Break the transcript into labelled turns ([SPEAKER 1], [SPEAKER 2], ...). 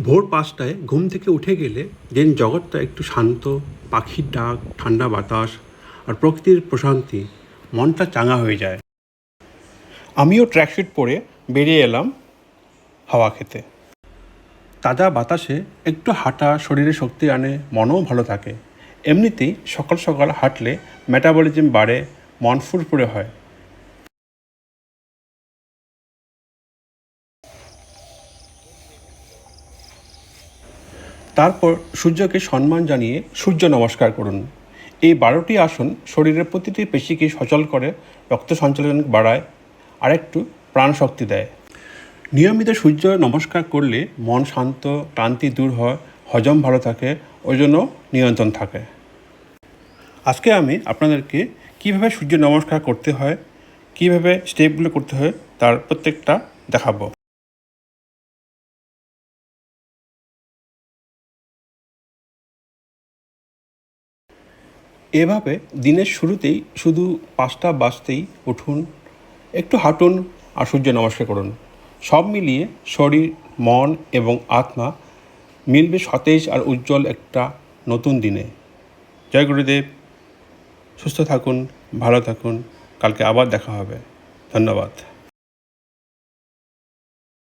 [SPEAKER 1] ভোর ৫টায় ঘুম থেকে উঠে গেলে যেন জগৎটা একটু শান্ত, পাখির ডাক, ঠান্ডা বাতাস আর প্রকৃতির প্রশান্তি, মনটা চাঙা হয়ে যায়। আমিও ট্র্যাকস্যুট পরে বেরিয়ে এলাম হাওয়া খেতে। তাজা বাতাসে একটু হাঁটা শরীরে শক্তি আনে, মনও ভালো থাকে। এমনিতেই সকাল সকাল হাঁটলে মেটাবলিজম বাড়ে, মন ফুরফুরে হয়। তারপর সূর্যকে সম্মান জানিয়ে সূর্য নমস্কার করুন। এই ১২টি আসন শরীরের প্রতিটি পেশিকে সচল করে, রক্ত সঞ্চালন বাড়ায় আর একটু প্রাণশক্তি দেয়। নিয়মিত সূর্য নমস্কার করলে মন শান্ত, ক্লান্তি দূর হয়, হজম ভালো থাকে, ওজনও নিয়ন্ত্রণ থাকে। আজকে আমি আপনাদেরকে কীভাবে সূর্য নমস্কার করতে হয়, কীভাবে স্টেপগুলো করতে হয় তার প্রত্যেকটা দেখাবো। এভাবে দিনের শুরুতেই শুধু ৫টা বাজতেই উঠুন, একটু হাঁটুন আর সূর্য নমস্কার করুন। সব মিলিয়ে শরীর, মন এবং আত্মা মিলবে সতেজ আর উজ্জ্বল একটা নতুন দিনে। জয় গুরুদেব। সুস্থ থাকুন, ভালো থাকুন। কালকে আবার দেখা হবে। ধন্যবাদ।